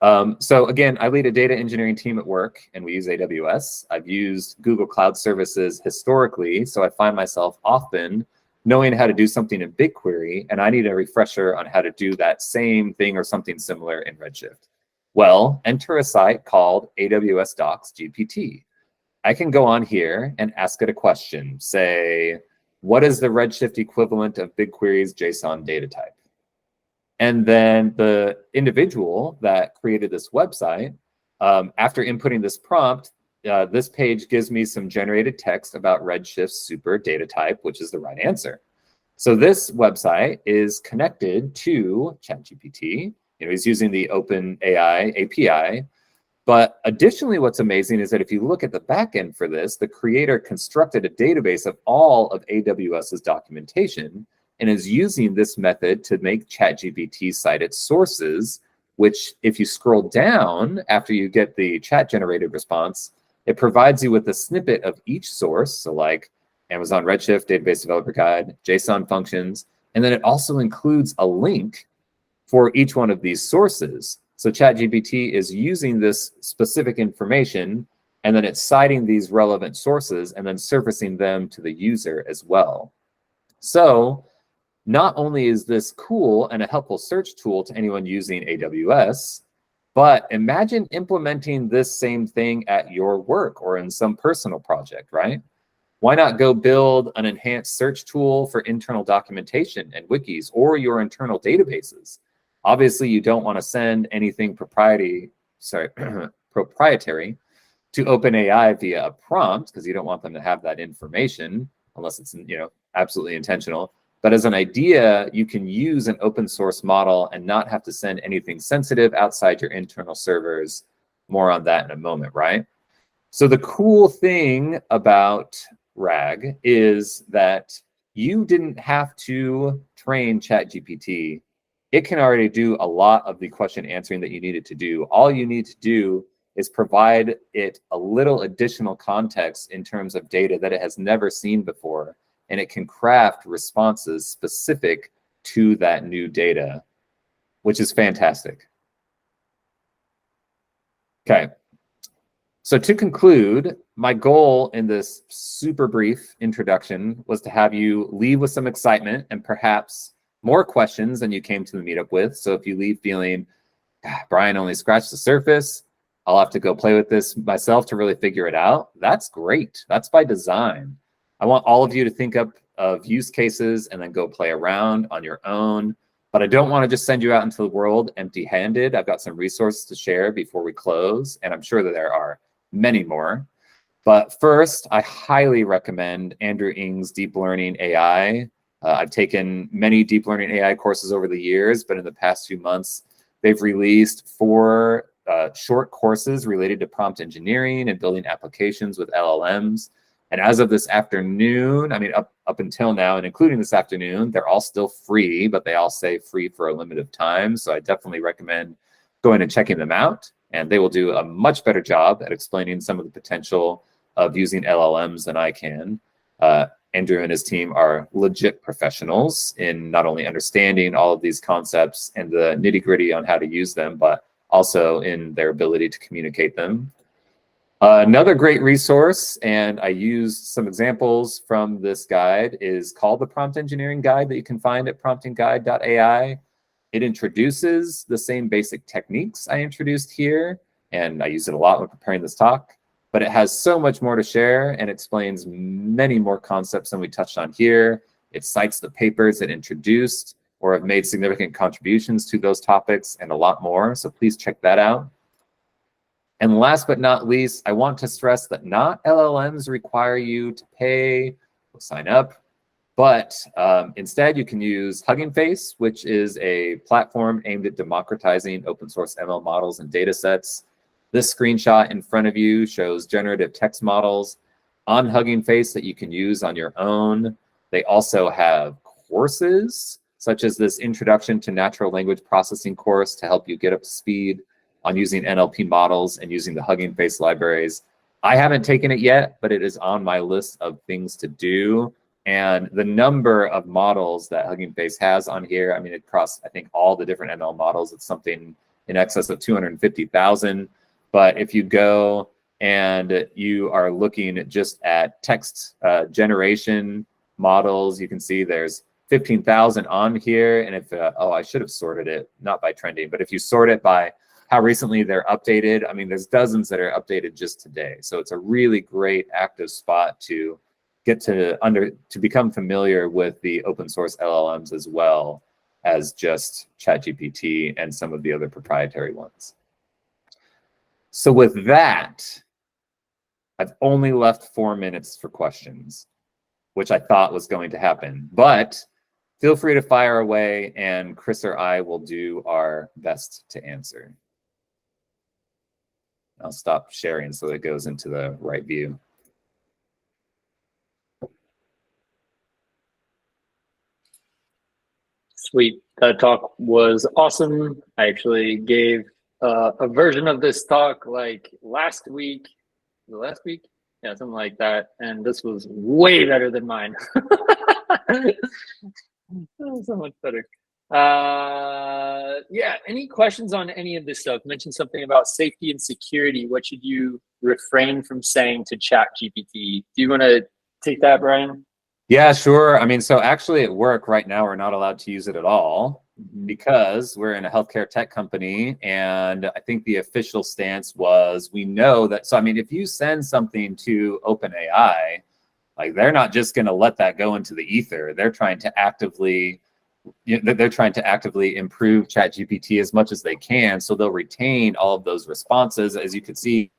So again, I lead a data engineering team at work, and we use AWS. I've used Google Cloud Services historically, so I find myself often knowing how to do something in BigQuery, and I need a refresher on how to do that same thing or something similar in Redshift. Well, enter a site called AWS Docs GPT. I can go on here and ask it a question. Say, what is the Redshift equivalent of BigQuery's JSON data type? And then the individual that created this website, after inputting this prompt, this page gives me some generated text about Redshift's super data type, which is the right answer. So this website is connected to ChatGPT. He's using the OpenAI API. But additionally, what's amazing is that if you look at the backend for this, the creator constructed a database of all of AWS's documentation and is using this method to make ChatGPT cite its sources, which if you scroll down after you get the chat-generated response, it provides you with a snippet of each source. So like Amazon Redshift Database Developer Guide, JSON functions, and then it also includes a link for each one of these sources. So ChatGPT is using this specific information, and then it's citing these relevant sources and then surfacing them to the user as well. So not only is this cool and a helpful search tool to anyone using AWS, but imagine implementing this same thing at your work or in some personal project, right? Why not go build an enhanced search tool for internal documentation and wikis or your internal databases? Obviously, you don't want to send anything proprietary to OpenAI via a prompt because you don't want them to have that information unless it's absolutely intentional. But as an idea, you can use an open source model and not have to send anything sensitive outside your internal servers. More on that in a moment, right? So the cool thing about RAG is that you didn't have to train ChatGPT. It can already do a lot of the question answering that you needed to do. All you need to do is provide it a little additional context in terms of data that it has never seen before, and it can craft responses specific to that new data, which is fantastic. Okay, so to conclude, my goal in this super brief introduction was to have you leave with some excitement and perhaps more questions than you came to the meetup with. So if you leave feeling, Brian only scratched the surface, I'll have to go play with this myself to really figure it out, that's great. That's by design. I want all of you to think up of use cases and then go play around on your own. But I don't want to just send you out into the world empty-handed. I've got some resources to share before we close, and I'm sure that there are many more. But first, I highly recommend Andrew Ng's Deep Learning AI. I've taken many deep learning AI courses over the years, but in the past few months, they've released 4 short courses related to prompt engineering and building applications with LLMs. And as of this afternoon, I mean, up until now, and including this afternoon, they're all still free, but they all say free for a limited time. So I definitely recommend going and checking them out. And they will do a much better job at explaining some of the potential of using LLMs than I can. Andrew and his team are legit professionals in not only understanding all of these concepts and the nitty-gritty on how to use them, but also in their ability to communicate them. Another great resource, and I used some examples from this guide, is called the Prompt Engineering Guide that you can find at promptingguide.ai. It introduces the same basic techniques I introduced here, and I use it a lot when preparing this talk, but it has so much more to share and explains many more concepts than we touched on here. It cites the papers it introduced or have made significant contributions to those topics and a lot more, so please check that out. And last but not least, I want to stress that not LLMs require you to pay or sign up, but instead you can use Hugging Face, which is a platform aimed at democratizing open source ML models and data sets. This screenshot in front of you shows generative text models on Hugging Face that you can use on your own. They also have courses, such as this Introduction to Natural Language Processing course to help you get up to speed on using NLP models and using the Hugging Face libraries. I haven't taken it yet, but it is on my list of things to do. And the number of models that Hugging Face has on here, I mean, across, I think, all the different ML models, it's something in excess of 250,000. But if you go and you are looking just at text generation, models. You can see there's 15,000 on here. And if, oh, I should have sorted it, not by trending, but if you sort it by how recently they're updated, I mean, there's dozens that are updated just today. So it's a really great active spot to get to become familiar with the open source LLMs as well as just ChatGPT and some of the other proprietary ones. So with that, I've only left 4 minutes for questions, which I thought was going to happen, but feel free to fire away and Chris or I will do our best to answer. I'll stop sharing so that it goes into the right view. Sweet. That talk was awesome. I actually gave a version of this talk like last week. Yeah, something like that. And this was way better than mine. So much better. Yeah, any questions on any of this stuff? Mention something about safety and security. What should you refrain from saying to ChatGPT? Do you want to take that, Brian? Yeah, sure. I mean, so actually at work right now, we're not allowed to use it at all because we're in a healthcare tech company. And I think the official stance was, we know that, so I mean, if you send something to OpenAI, like they're not just going to let that go into the ether. They're trying to actively, they're trying to actively improve ChatGPT as much as they can. So they'll retain all of those responses. As you can see,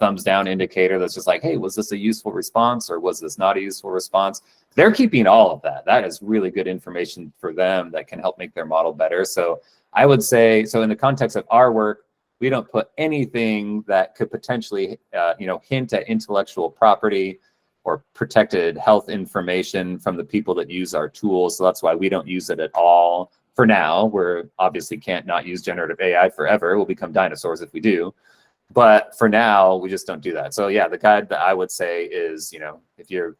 thumbs down indicator that's just like, hey, was this a useful response or was this not a useful response? They're keeping all of that. That is really good information for them that can help make their model better. So I would say, so in the context of our work, we don't put anything that could potentially, hint at intellectual property or protected health information from the people that use our tools. So that's why we don't use it at all for now. We're obviously can't not use generative AI forever. We'll become dinosaurs if we do. But for now, we just don't do that. So yeah, the guide that I would say is, if you're,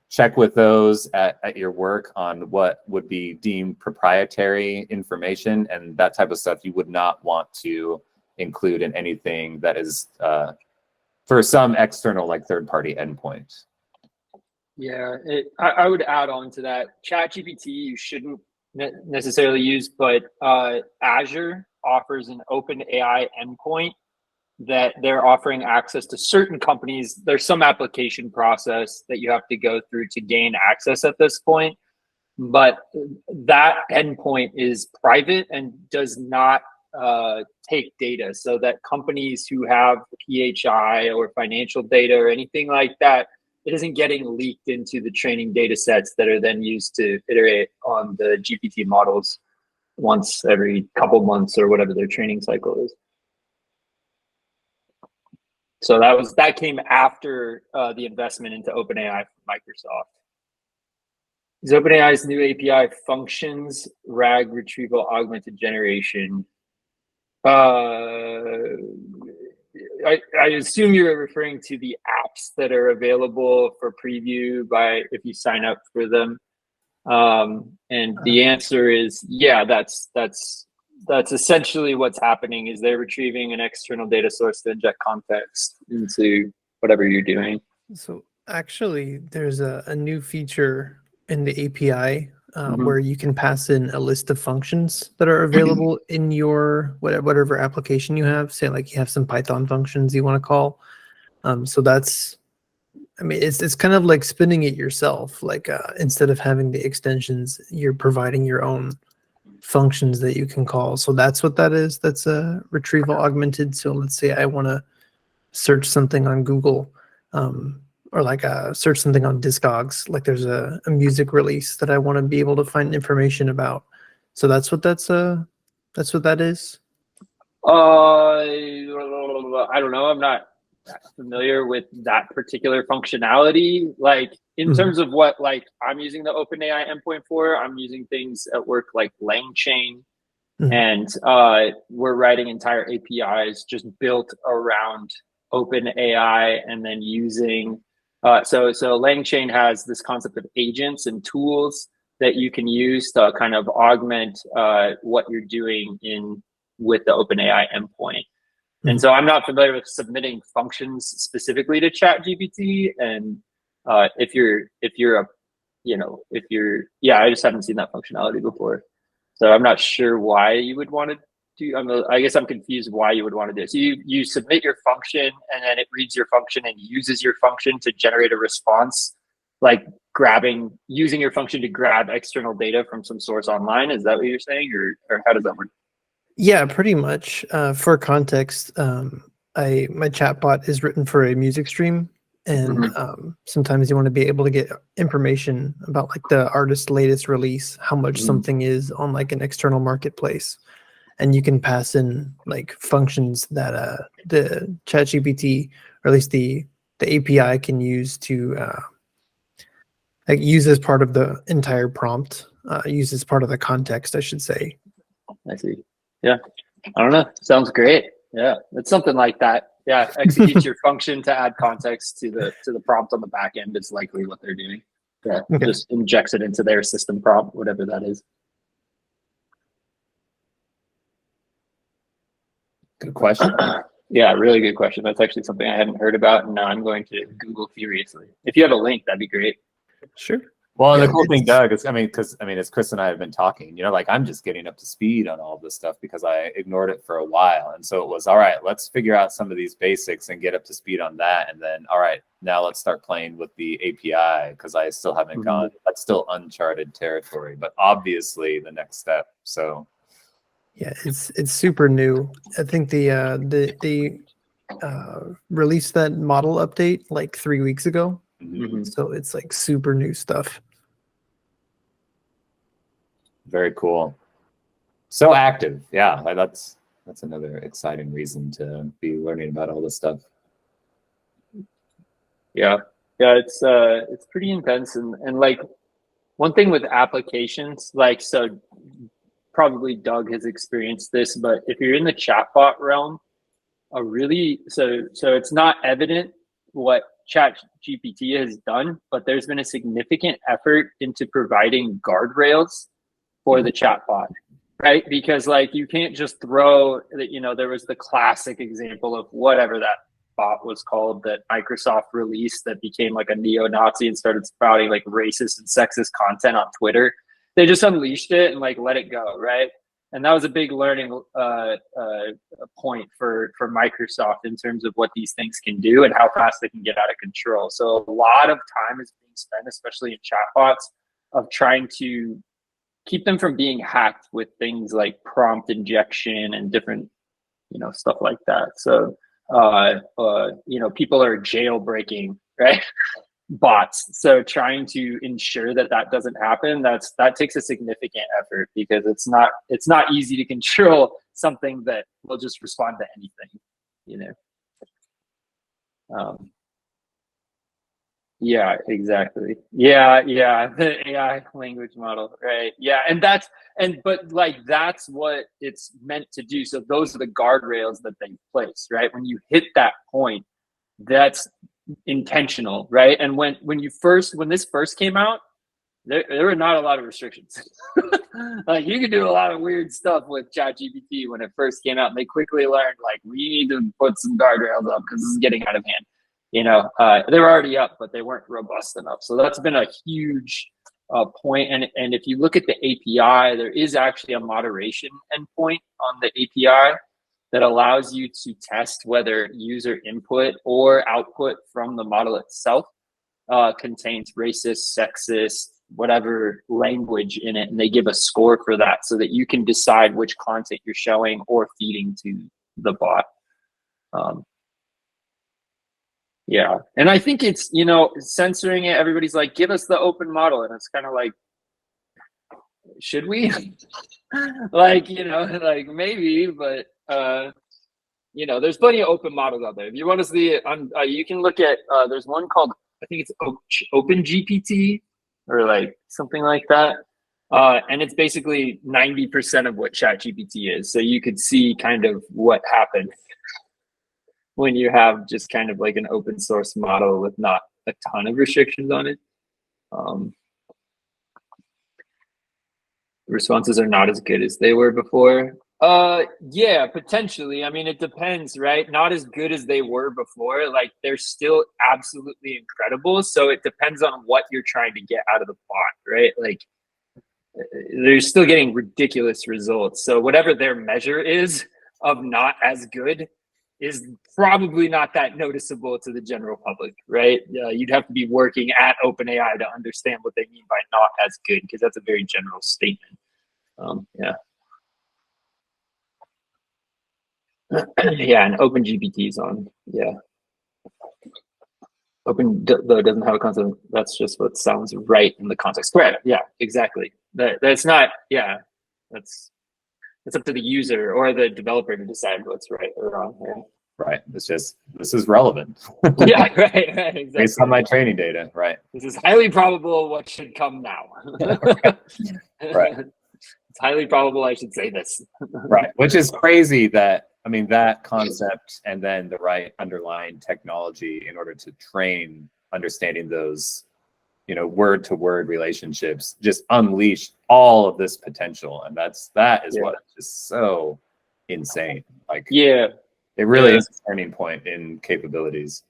check with those at your work on what would be deemed proprietary information, and that type of stuff you would not want to include in anything that is for some external, like third-party endpoint. Yeah, I would add on to that. ChatGPT you shouldn't necessarily use, but Azure offers an open AI endpoint that they're offering access to certain companies. There's some application process that you have to go through to gain access at this point, but that endpoint is private and does not take data, so that companies who have PHI or financial data or anything like that, it isn't getting leaked into the training data sets that are then used to iterate on the GPT models once every couple months or whatever their training cycle is. So that came after the investment into OpenAI from Microsoft. Is OpenAI's new API functions RAG retrieval augmented generation? I assume you're referring to the apps that are available for preview if you sign up for them. And the answer is yeah. That's essentially what's happening. Is they're retrieving an external data source to inject context into whatever you're doing. So actually, there's a new feature in the API where you can pass in a list of functions that are available in your whatever application you have. Say like you have some Python functions you want to call. So that's, I mean, it's kind of like spinning it yourself. Like instead of having the extensions, you're providing your own functions that you can call. So that's what that is. That's a retrieval augmented. So let's say I want to search something on Google, or like search something on Discogs. Like there's a music release that I want to be able to find information about. So that's what that is. I don't know. I'm not familiar with that particular functionality. Like in terms of what like I'm using the OpenAI endpoint for, I'm using things at work like LangChain, and we're writing entire APIs just built around OpenAI, and then using so LangChain has this concept of agents and tools that you can use to kind of augment what you're doing with the OpenAI endpoint. And so I'm not familiar with submitting functions specifically to ChatGPT, and if you're a, yeah, I just haven't seen that functionality before. So I'm not sure why you would want to do, I guess I'm confused why you would want to do it. So you submit your function and then it reads your function and uses your function to generate a response, like using your function to grab external data from some source online. Is that what you're saying? Or how does that work? Yeah, pretty much. For context, my chatbot is written for a music stream, and sometimes you want to be able to get information about like the artist's latest release, how much something is on like an external marketplace, and you can pass in like functions that the ChatGPT, or at least the API, can use to like use as part of the entire prompt, use as part of the context, I should say. I see. Yeah. I don't know. Sounds great. Yeah. It's something like that. Yeah. Executes your function to add context to the prompt on the back end. It's likely what they're doing. Yeah. Okay. Just injects it into their system prompt, whatever that is. Good question. Yeah, really good question. That's actually something I hadn't heard about, and now I'm going to Google furiously. If you have a link, that'd be great. Sure. Well, yeah, the cool thing, Doug, is as Chris and I have been talking, like I'm just getting up to speed on all this stuff because I ignored it for a while. And so it was, all right, let's figure out some of these basics and get up to speed on that. And then, all right, now let's start playing with the API because I still haven't gone, that's still uncharted territory, but obviously the next step. So yeah, it's super new. I think they released that model update like 3 weeks ago. So it's like super new stuff. Very cool. So active. Yeah, that's another exciting reason to be learning about all this stuff. Yeah, it's pretty intense, and like one thing with applications, like, so probably Doug has experienced this, but if you're in the chatbot realm, so it's not evident what ChatGPT has done, but there's been a significant effort into providing guardrails for the chatbot, right? Because like you can't just throw that, there was the classic example of whatever that bot was called that Microsoft released that became like a neo-Nazi and started spouting like racist and sexist content on Twitter. They just unleashed it and like let it go, right? And that was a big learning point for Microsoft in terms of what these things can do and how fast they can get out of control. So a lot of time is being spent, especially in chatbots, of trying to keep them from being hacked with things like prompt injection and different, stuff like that. So, people are jailbreaking, right? Bots. So trying to ensure that doesn't happen, that takes a significant effort because it's not easy to control something that will just respond to anything, Yeah, exactly. Yeah, the AI language model, right? Yeah, but like that's what it's meant to do. So those are the guardrails that they place, right? When you hit that point, that's intentional, right? And when this first came out, there were not a lot of restrictions. Like you could do a lot of weird stuff with ChatGPT when it first came out, and they quickly learned like we need to put some guardrails up because this is getting out of hand. They were already up, but they weren't robust enough. So that's been a huge point. And if you look at the API, there is actually a moderation endpoint on the API that allows you to test whether user input or output from the model itself contains racist, sexist, whatever language in it. And they give a score for that so that you can decide which content you're showing or feeding to the bot. Yeah. And I think it's, censoring it. Everybody's like, give us the open model. And it's kind of like, should we? Like, like maybe, but, there's plenty of open models out there. If you want to see it, you can look at, there's one called, I think it's OpenGPT or like something like that. And it's basically 90% of what ChatGPT is. So you could see kind of what happened when you have just kind of like an open source model with not a ton of restrictions on it. The responses are not as good as they were before. Yeah, potentially. I mean, it depends, right? Not as good as they were before. Like they're still absolutely incredible. So it depends on what you're trying to get out of the bot, right? Like they're still getting ridiculous results. So whatever their measure is of not as good is probably not that noticeable to the general public, right? You'd have to be working at OpenAI to understand what they mean by not as good, because that's a very general statement. Yeah. Yeah, and OpenGPT is on. Yeah. Open though doesn't have a concept. That's just what sounds right in the context. Right. Yeah, exactly. That's not, yeah. That's it's up to the user or the developer to decide what's right or wrong. Right. Right. It's just, this is relevant. Yeah, right, exactly. Based on my training data, right. This is highly probable what should come now. Right. It's highly probable I should say this. Right. Which is crazy that, I mean, that concept and then the right underlying technology in order to train understanding those, you know, word to word relationships just unleash all of this potential. And that is what is just so insane. Like, yeah, it really is a turning point in capabilities.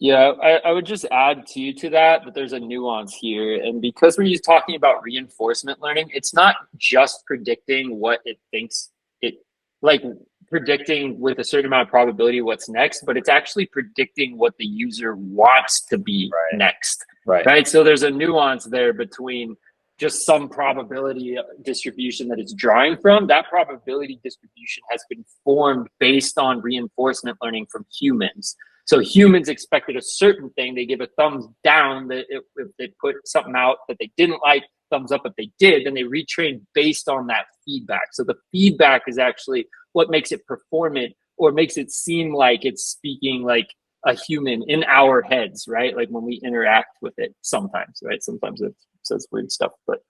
Yeah, I would just add to that there's a nuance here. And because we're just talking about reinforcement learning, it's not just predicting what it thinks it, like predicting with a certain amount of probability what's next, but it's actually predicting what the user wants to be next. Right. So there's a nuance there between just some probability distribution that it's drawing from. That probability distribution has been formed based on reinforcement learning from humans. So humans expected a certain thing. They give a thumbs down that if they put something out that they didn't like, thumbs up if they did, then they retrain based on that feedback. So the feedback is actually what makes it performant or makes it seem like it's speaking like a human in our heads, right? Like when we interact with it sometimes, right? Sometimes it says weird stuff, but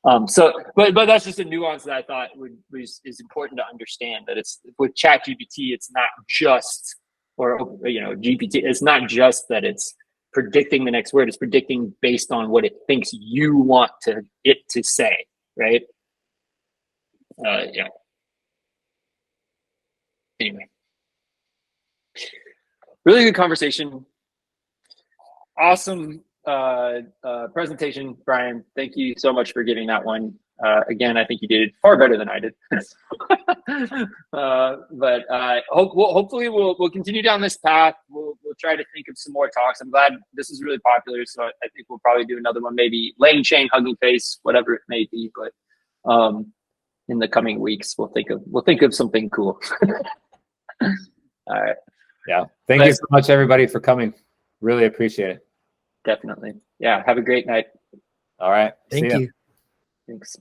but that's just a nuance that I thought is important to understand, that it's with ChatGPT, it's not just, or GPT, it's not just that it's predicting the next word, it's predicting based on what it thinks you want it to say, right? Yeah. Anyway, really good conversation. Awesome presentation, Brian. Thank you so much for giving that one. Again, I think you did far better than I did. But hopefully we'll continue down this path. We'll try to think of some more talks. I'm glad this is really popular, so I think we'll probably do another one, maybe laying chain, hugging face, whatever it may be. But in the coming weeks, we'll think of something cool. All right. Yeah. Thank you so much, everybody, for coming. Really appreciate it. Definitely. Yeah. Have a great night. All right. Thank you. Thanks.